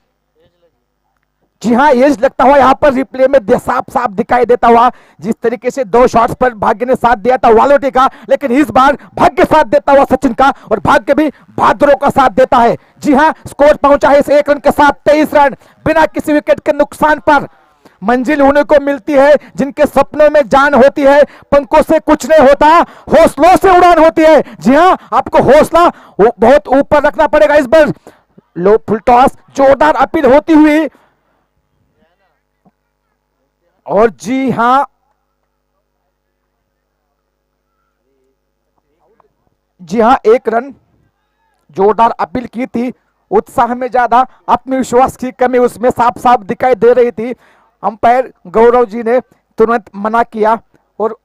जी हाँ एज लगता हुआ यहाँ पर रिप्ले में साफ साफ दिखाई देता हुआ। जिस तरीके से 2 शॉट्स पर भाग्य ने साथ दिया था वालोटी का, लेकिन इस बार भाग्य साथ देता हुआ सचिन का और भाग्य भी बहादुरों का साथ देता है। जी हाँ, स्कोर पहुंचा है इस 1 रन के साथ 23 रन बिना किसी विकेट के नुकसान पर। मंजिल उन्हें को मिलती है जिनके सपनों में जान होती है, पंखों से कुछ नहीं होता, हौसलों से उड़ान होती है। जी हाँ, आपको हौसला बहुत ऊपर रखना पड़ेगा। इस बार लो फुल टॉस, जोरदार अपील होती हुई और जी हां जी हां 1 रन, जोरदार अपील की थी, उत्साह में ज्यादा आत्मविश्वास की कमी उसमें साफ साफ दिखाई दे रही थी। अंपायर गौरव जी ने तुरंत मना किया और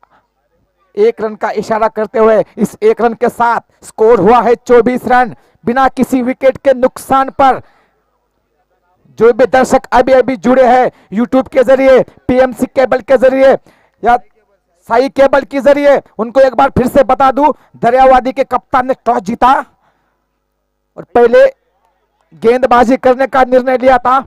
1 रन का इशारा करते हुए इस 1 रन के साथ स्कोर हुआ है 24 रन बिना किसी विकेट के नुकसान पर। जो भी दर्शक अभी अभी जुड़े हैं यूट्यूब के जरिए, पीएमसी केबल के जरिए या साई केबल के जरिए, उनको एक बार फिर से बता दूं, दरियावादी के कप्तान ने टॉस जीता और पहले गेंदबाजी करने का निर्णय लिया था।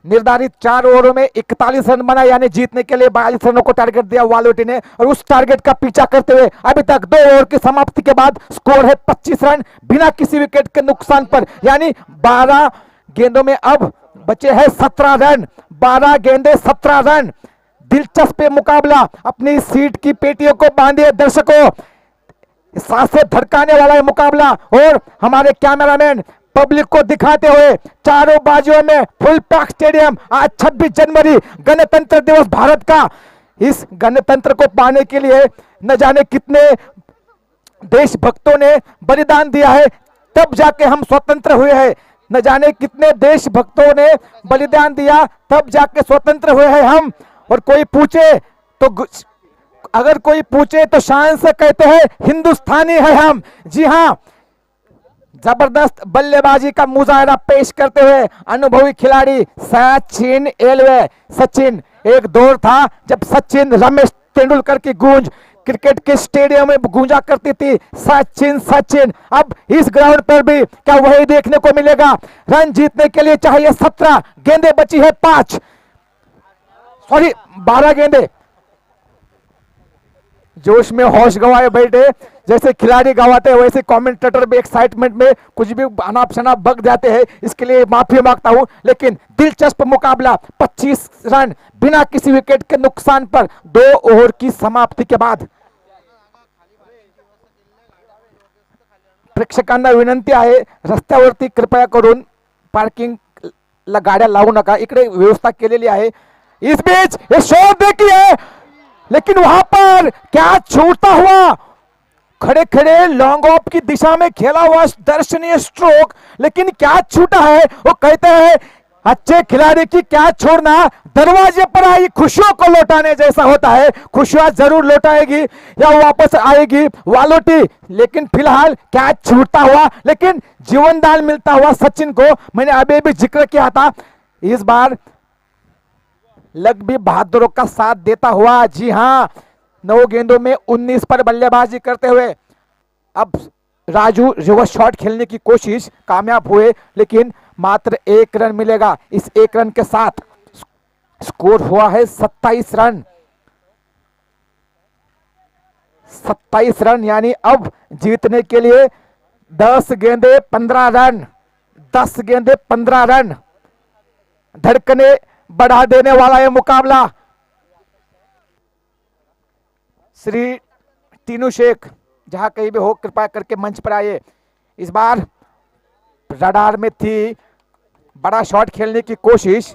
निर्धारित 4 ओवरों में 41 रन बना, यानी जीतने के लिए 42 रनों को टारगेट दिया वालोटी ने, और उस टारगेट का पीछा करते हुए अभी तक 2 ओवर की समाप्ति के बाद स्कोर है 25 रन बिना किसी विकेट के नुकसान पर, यानी 12 गेंदों में अब बचे हैं 17 रन। 12 गेंदे 17 रन। दिलचस्प मुकाबला। अपनी सीट की पेटियों को बांधिए दर्शकों, सांसें धड़काने वाला है मुकाबला। और हमारे कैमरामैन पब्लिक को दिखाते हुए चारों बाजुओं में फुल पैक स्टेडियम। आज 26 जनवरी गणतंत्र दिवस भारत का। इस गणतंत्र को पाने के लिए न जाने कितने देशभक्तों ने बलिदान दिया है, तब जाके हम स्वतंत्र हुए हैं। न जाने कितने देशभक्तों ने बलिदान दिया, तब जाके स्वतंत्र हुए हैं हम। और कोई पूछे तो अगर कोई पूछे तो शान से कहते हैं हिंदुस्तानी है हम। जी हां, जबरदस्त बल्लेबाजी का मुजाहरा पेश करते हुए अनुभवी खिलाड़ी सचिन एलवे। सचिन, एक दौर था जब सचिन रमेश तेंदुलकर की गूंज क्रिकेट के स्टेडियम में गूंजा करती थी, सचिन सचिन। अब इस ग्राउंड पर भी क्या वही देखने को मिलेगा? रन जीतने के लिए चाहिए 17, गेंदें बची है 12 गेंदें। जोश में होश गंवाए बैठे, जैसे खिलाड़ी गवाते हैं वैसे कमेंटेटर भी एक्साइटमेंट में कुछ भी अनाप शनाप बक जाते हैं, इसके लिए माफी मांगता हूं। लेकिन दिलचस्प मुकाबला, 25 रन बिना किसी विकेट के नुकसान पर 2 ओवर की समाप्ति के बाद। प्रेक्षकांना विनंती आहे, रस्त्यावरती कृपया करून पार्किंग गाड्या लावू नका, इकडे व्यवस्था केलेली आहे। इस बीच ये शॉट देखिए, लेकिन वहां पर क्या छूटता हुआ, खड़े खड़े लॉन्ग ऑफ की दिशा में खेला हुआ दर्शनीय स्ट्रोक, लेकिन क्या छूटा है। वो कहते हैं अच्छे खिलाड़ी की क्या छोड़ना, दरवाजे पर आई खुशियों को लौटाने जैसा होता है। खुशियां जरूर लौटाएगी या वापस आएगी वालोटी, लेकिन फिलहाल क्या छूटता हुआ, लेकिन जीवनदान मिलता हुआ सचिन को। मैंने अभी भी जिक्र किया था, इस बार लग भी बहादुरों का साथ देता हुआ। जी हां, 9 गेंदों में 19 पर बल्लेबाजी करते हुए अब राजू रिवर्स शॉट खेलने की कोशिश, कामयाब हुए, लेकिन मात्र 1 रन मिलेगा। इस 1 रन के साथ स्कोर हुआ है 27 रन। 27 रन, यानी अब जीतने के लिए 10 गेंदे 15 रन। 10 गेंदे 15 रन। धड़कने बढ़ा देने वाला है मुकाबला। श्री टीनू शेख, जहां कहीं भी हो कृपया करके मंच पर आइए। इस बार रडार में थी बड़ा शॉट खेलने की कोशिश,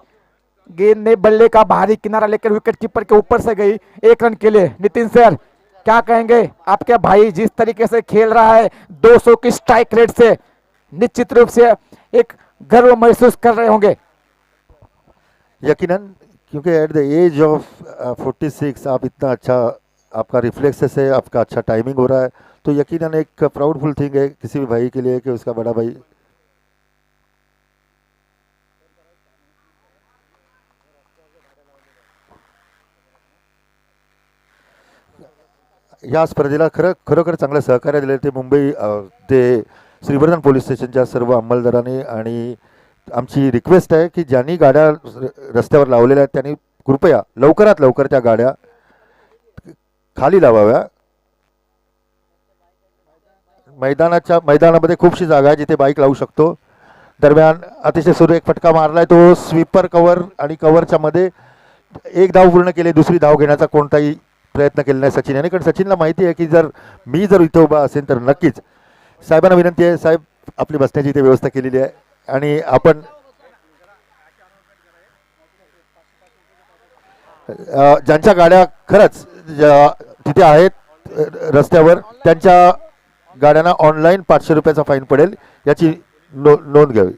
गेंद ने बल्ले का बाहरी किनारा लेकर विकेट कीपर के ऊपर से गई 1 रन के लिए। नितिन सर, क्या कहेंगे? आपके भाई जिस तरीके से खेल रहा है 200 की स्ट्राइक रेट से, निश्चित रूप से एक गर्व महसूस कर रहे होंगे। यकीनन, क्योंकि एट द एज ऑफ 46 आप इतना अच्छा, आपका रिफ्लेक्सेस है, आपका अच्छा टाइमिंग हो रहा है, तो यकीनन एक प्राउडफुल थिंग है किसी भी भाई के लिए कि उसका बड़ा भाई या स्पर्धेला खरोखर चांगलं सहकार्य दिलं ते मुंबई ते श्रीवर्धन पोलीस स्टेशनच्या सर्व अंमलदारांनी। आणि आमची रिक्वेस्ट आहे की ज्यांनी गाड्या रस्त्यावर लावलेल्या आहेत त्यांनी कृपया लवकरात लवकर त्या गाड्या खाली लावाव्या। मैदानामध्ये खूपशी जागा आहे जिथे बाईक लावू शकतो। दरम्यान अतिशय सुरेख फटका मारलाय तो स्वीपर कव्हर, आणि कव्हरच्या मध्ये 1 धाव पूर्ण केली, दुसरी धाव घेण्याचा कोणताही प्रयत्न केला नाही सचिन यांनी, कारण सचिनला माहिती आहे की जर इथे उभा असेल तर नक्कीच। साहेबांना विनंती आहे, साहेब आपली बसण्याची इथे व्यवस्था केलेली आहे आणि आपण ज्यांच्या गाड्या खरंच तिथे आहेत रस्त्यावर त्यांच्या गाड्यांना ऑनलाईन 500 रुपयाचा फाईन पडेल, याची नोंद घ्यावी।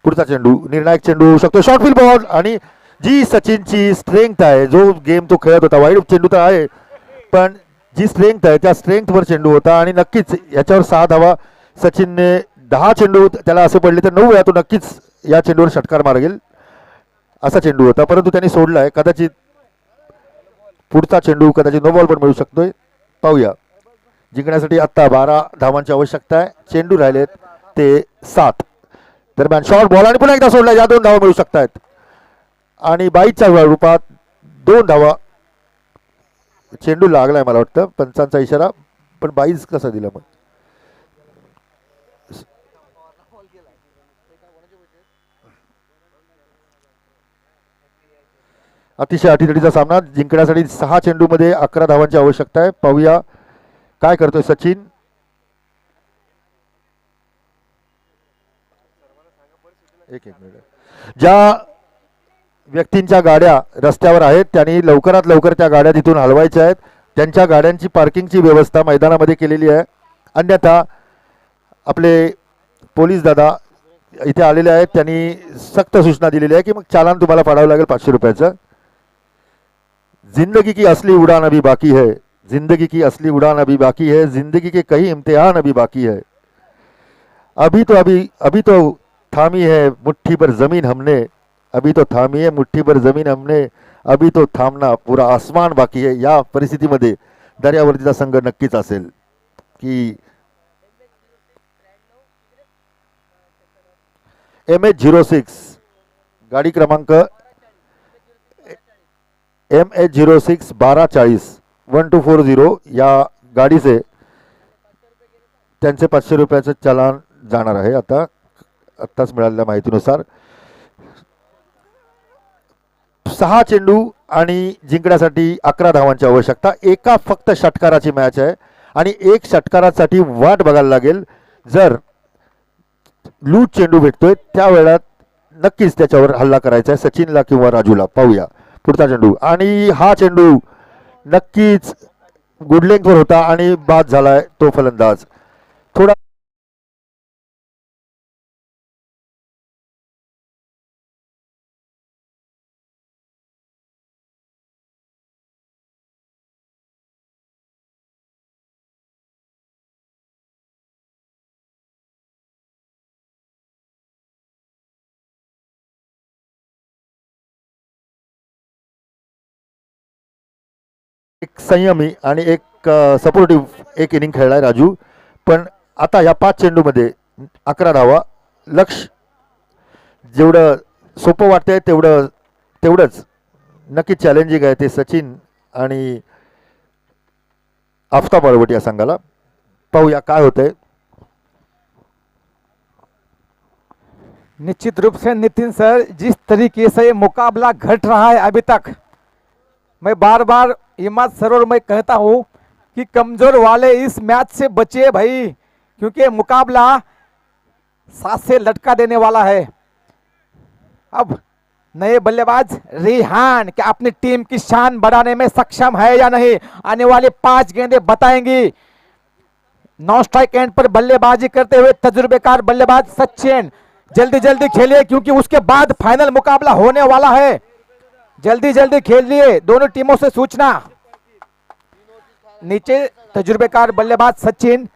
पुढचा चेंडू, निर्णायक चेंडू होऊ शकतो, शॉर्ट फील्ड बॉल, आणि जी सचिनची स्ट्रेंथ आहे, जो गेम तो खेळत होता, वाईड चेंडू तर आहे पण जी स्ट्रेंथ आहे त्या स्ट्रेंथवर चेंडू होता, आणि नक्कीच याच्यावर 6 धावा सचिनने 10 चेंडू त्याला असे पडले तर 9 वेळा तो नक्कीच या चेंडूवर षटकार मारेल असा चेंडू होता, परंतु त्यांनी सोडलाय। कदाचित पुढचा चेंडू कदाचित नो बॉल पण मिळू शकतोय, पाहूया। जिंकण्यासाठी आता 12 धावांची आवश्यकता आहे, चेंडू राहिलेत ते 7 दरम्यान शॉर्ट बॉल आणि पुन्हा एकदा सोडला, या 2 धावा मिळू शकतात आणि 22च्या रूपात 2 धावा. चेंडू लागलाय मला वाटतं, पंचांचा इशारा, पण 22 कसा दिला मग. अतिशय अटीतटीचा सामना जिंकण्यासाठी 6 चेंडूमध्ये 11 धावांची आवश्यकता आहे. पाहूया काय करतोय सचिन. एक मिनिट. ज्या व्यक्तींच्या गाड्या रस्त्यावर आहेत त्यांनी लवकरात लवकर त्या गाड्या तिथून हलवायच्या आहेत. त्यांच्या गाड्यांची पार्किंगची व्यवस्था मैदानामध्ये केलेली आहे. अन्यथा आपले पोलीस दादा इथे आलेले आहेत, त्यांनी सक्त सूचना दिलेली आहे की मग चालान तुम्हाला फाडावं लागेल 500 रुपयाचं. जिंदगी की असली उड़ान अभी बाकी है, जिंदगी की असली उड़ान अभी बाकी है, जिंदगी के कई इम्तिहान अभी बाकी है. अभी तो थामी है मुट्ठी भर जमीन हमने, अभी तो थामी है मुट्ठी भर जमीन हमने, अभी तो थांबना पूरा आसमान बाकी है. या परिस्थितीमध्ये दर्यावर्तीचा संघ नक्कीच असेल की MH06 गाडी क्रमांक MH06 1240 1240 या गाडीचे त्यांचे 500 रुपयाचं चलान जाणार आहे. आत्ताच मिळालेल्या माहितीनुसार 6 चेंडू आणि जिंकण्यासाठी 11 धावांची आवश्यकता. एका फक्त षटकाराची मॅच आहे आणि एक षटकारासाठी वाट बघायला लागेल. जर लूट चेंडू भेटतोय त्या वेळात नक्कीच त्याच्यावर हल्ला करायचा आहे सचिनला किंवा राजूला. पाहूया पुढचा चेंडू आणि हा चेंडू नक्कीच गुड लेंथवर होता आणि बाद झालाय तो फलंदाज. थोडा एक संयमी आणि एक सपोर्टिव्ह एक इनिंग खेळलाय राजू. पण आता या 5 चेंडूमध्ये 11 धावा. लक्ष जेवढं सोपं वाटतंय तेवढंच नक्कीच चॅलेंजिंग आहे ते सचिन आणि आफताब अळवट या संघाला. पाहूया काय होतंय. निश्चित रूप से नितिन सर, जिस तरीके से ये मुकाबला घट रहा है अभी तक, मैं बार बार हिम्मत सर और मैं कहता हूं कि कमजोर वाले इस मैच से बचे भाई, क्योंकि मुकाबला सांस से लटका देने वाला है. अब नए बल्लेबाज रिहान क्या अपनी टीम की शान बढ़ाने में सक्षम है या नहीं, आने वाले 5 गेंदें बताएंगी. नॉन स्ट्राइक एंड पर बल्लेबाजी करते हुए तजुर्बेकार बल्लेबाज सचिन, जल्दी जल्दी खेलिए क्योंकि उसके बाद फाइनल मुकाबला होने वाला है. जल्दी जल्दी खेलिए, दोनों टीमों से सूचना. नीचे तजुर्बेकार बल्लेबाज सचिन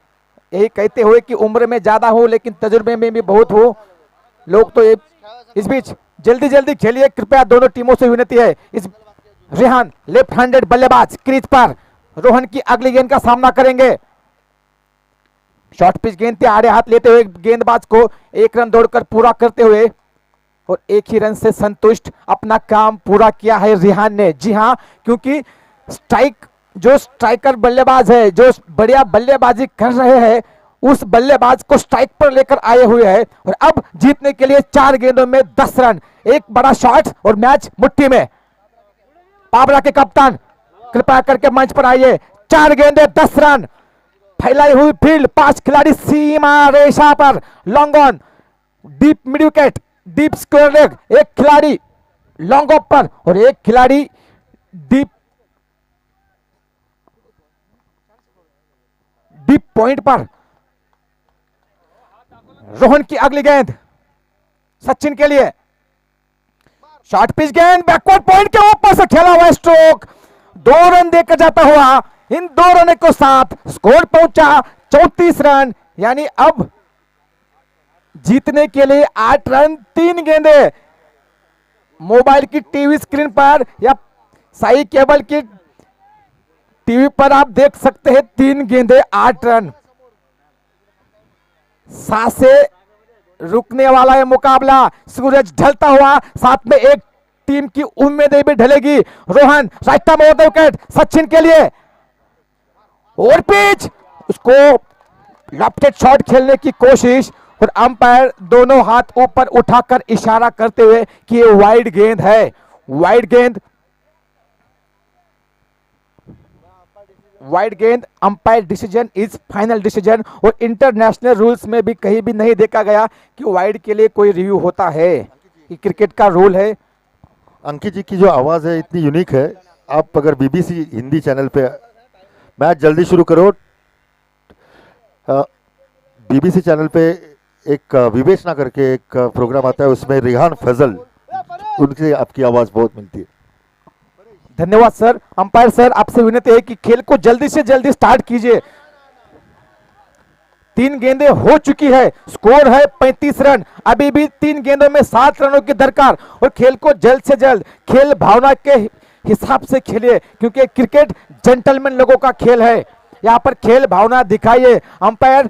यही कहते हुए कि उम्र में ज्यादा हो लेकिन तजुर्बे में भी बहुत हो लोग, तो इस बीच जल्दी जल्दी खेलिए कृपया, दोनों टीमों से विनती है. इस रेहान लेफ्ट हैंडेड बल्लेबाज क्रीज पर रोहन की अगली गेंद का सामना करेंगे. शॉर्ट पिच गेंद पे आड़े हाथ लेते हुए गेंदबाज को 1 रन दौड़कर पूरा करते हुए और 1 ही रन से संतुष्ट अपना काम पूरा किया है रेहान ने. जी हां, क्योंकि जो स्ट्राइकर बल्लेबाज है, जो बढ़िया बल्लेबाजी कर रहे हैं, उस बल्लेबाज को स्ट्राइक पर लेकर आए हुए हैं और अब जीतने के लिए 4 गेंदों में 10 रन, एक बड़ा शॉट और मैच मुट्ठी में. पाबरा के कप्तान कृपया करके मंच पर आइए. 4 गेंदे 10 रन, फैलाई हुई फील्ड, 5 खिलाड़ी सीमा रेखा पर, long on, deep mid wicket, deep square leg, एक खिलाड़ी लॉन्ग ऑफ पर और एक खिलाड़ी डीप पॉइंट पर. रोहन की अगली गेंद सचिन के लिए. शॉर्ट पिच गेंद बैकवर्ड पॉइंट के ऊपर से खेला हुआ स्ट्रोक, 2 रन देकर जाता हुआ इन 2 रनों को साथ स्कोर पहुंचा 34 रन. यानी अब जीतने के लिए 8 रन 3 गेंदे. मोबाइल की टीवी स्क्रीन पर या साई केबल की टीवी पर आप देख सकते हैं 3 गेंदे 8 रन. सांसें रुकने वाला है मुकाबला। सूरज ढलता हुआ, साथ में एक टीम की उम्मीदें भी ढलेगी। Rohan right arm over the wicket Sachin के लिए, और पिच उसको लेफ्ट शॉट खेलने की कोशिश, और अंपायर दोनों हाथ ऊपर उठाकर इशारा करते हुए कि ये वाइड गेंद है। वाइड गेंद, वाइड गेंद, umpire decision is final decision. और इंटरनेशनल रूल्स में भी कहीं भी नहीं देखा गया कि वाइड के लिए कोई रिव्यू होता है। कि क्रिकेट का रूल है। अंकित जी की जो आवाज़ है इतनी यूनिक है। आप अगर बीबीसी हिंदी चैनल पे मैच जल्दी शुरू करो, बीबीसी चैनल पे एक विवेचना करके एक प्रोग्राम आता है, उसमें रिहान फजल, उनसे आपकी आवाज़ बहुत मिलती है। धन्यवाद सर। अंपायर सर आपसे विनती है कि खेल को जल्दी से जल्दी स्टार्ट कीजिए। 3 गेंदें हो चुकी है, स्कोर है 35 रन। अभी भी 3 गेंदों में 7 रनों की दरकार, और खेल को जल्द से जल्द खेल भावना के हिसाब से खेलिए, क्योंकि क्रिकेट जेंटलमैन लोगों का खेल है। यहां पर खेल भावना दिखाइए। अंपायर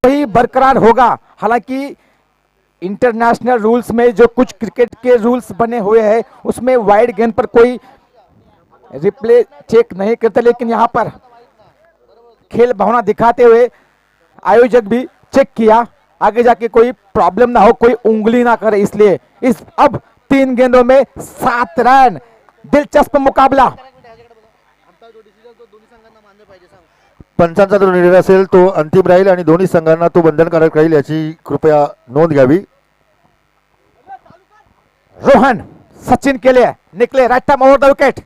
वही बरकरार होगा। हालांकि इंटरनेशनल रूल्स में जो कुछ क्रिकेट के रूल्स बने हुए हैं उसमें वाइड गेंद पर कोई रिप्ले चेक नहीं करते, लेकिन यहां पर खेल भावना दिखाते हुए आयोजक भी चेक किया, आगे जाके कोई प्रॉब्लम ना हो, कोई उंगली ना करे, इसलिए इस अब 3 गेंदों में 7 रन। दिलचस्प मुकाबला। पंचांचा जो निर्णय असेल तो अंतिम राहील आणि दोन्ही संघांना तो बंधनकारक राहील, याची कृपया नोंद घ्यावी। रोहन सचिन के लिए निकले, right arm over the wicket,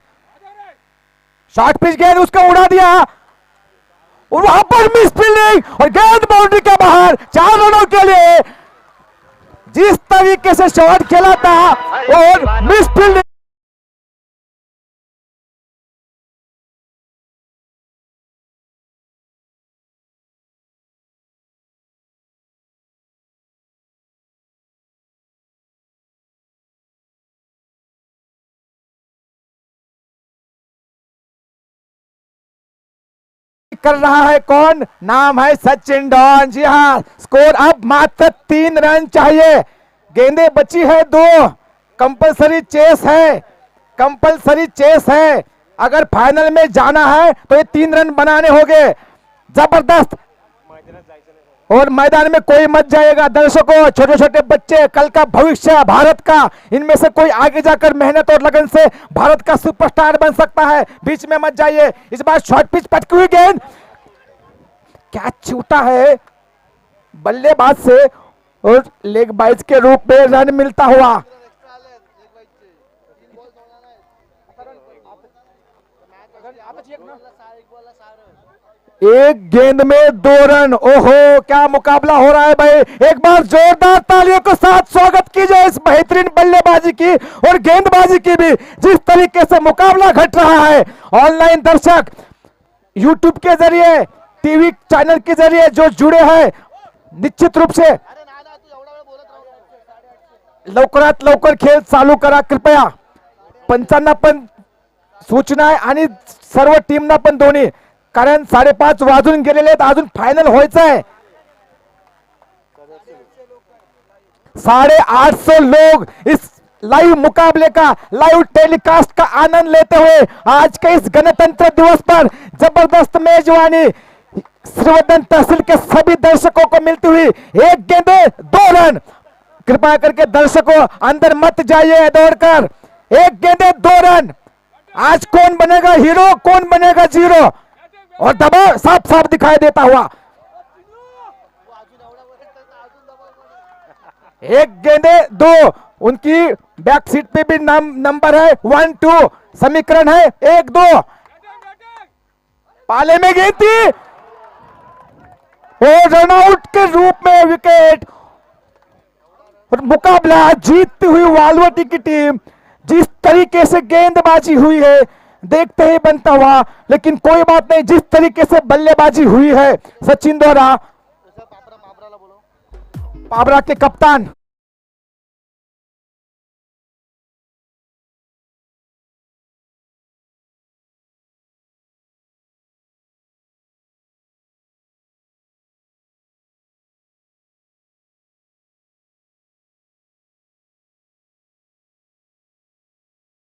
short pitch गेंद उसका उड़ा दिया, और वहां पर मिस फील्डिंग और गेंद बाउंड्री के बाहर। 4 रनों के लिए जिस तरीके से शॉट खेला था और मिस फील्डिंग। कर रहा है कौन? नाम है सचिन डॉन। जी हाँ, स्कोर अब मात्र 3 रन चाहिए। गेंदें बची है 2, कंपलसरी चेस है, कंपलसरी चेस है। अगर फाइनल में जाना है तो ये 3 रन बनाने होंगे। जबरदस्त, और मैदान में कोई मत जाएगा। दर्शकों, छोटे छोटे बच्चे, कल का भविष्य भारत का, इनमें से कोई आगे जाकर मेहनत और लगन से भारत का सुपरस्टार बन सकता है। बीच में मत जाइए। इस बार शॉर्ट पिच पटकी हुई गेंद, क्या छूटा है बल्लेबाज से, और लेग बाइज के रूप में रन मिलता हुआ। एक गेंद में 2 रन। ओहो, क्या मुकाबला हो रहा है भाई। एक बार जोरदार तालियों के साथ स्वागत कीजिए इस बेहतरीन बल्लेबाजी की और गेंदबाजी की भी। जिस तरीके से मुकाबला घट रहा है, ऑनलाइन दर्शक यूट्यूब के जरिए, टीवी चैनल के जरिए जो जुड़े हैं, निश्चित रूप से लवकरात लवकर खेळ चालू करा कृपया। पंचांना पण सूचना आहे आणि सर्व टीमना पण दोन्ही, कारण 5:30 वाजून गेलेले आहेत, अजून फायनल व्हायचं आहे। 850 लोग इस लाइव मुकाबले का, लाइव टेलीकास्ट का आनंद लेते हुए आज के इस गणतंत्र दिवस पर जबरदस्त मेजबानी श्रीवर्धन तहसील के सभी दर्शकों को मिलती हुई। एक गेंदे 2 रन। कृपया करके दर्शकों अंदर मत जाइए दौड़कर। एक गेंदे 2 रन। आज कौन बनेगा हीरो, कौन बनेगा जीरो, और दबाव साफ साफ दिखाई देता हुआ। एक गेंदे दो, उनकी बैक सीट पे भी नंबर है 1 2, समीकरण है 1 2। पाले में गेंद थी और रनआउट के रूप में विकेट। और मुकाबला जीतती हुई वालवटी की टीम, जिस तरीके से गेंदबाजी हुई है देखते ही बनता हुआ, लेकिन कोई बात नहीं, जिस तरीके से बल्लेबाजी हुई है सचिन द्वारा, पाबरा के कप्तान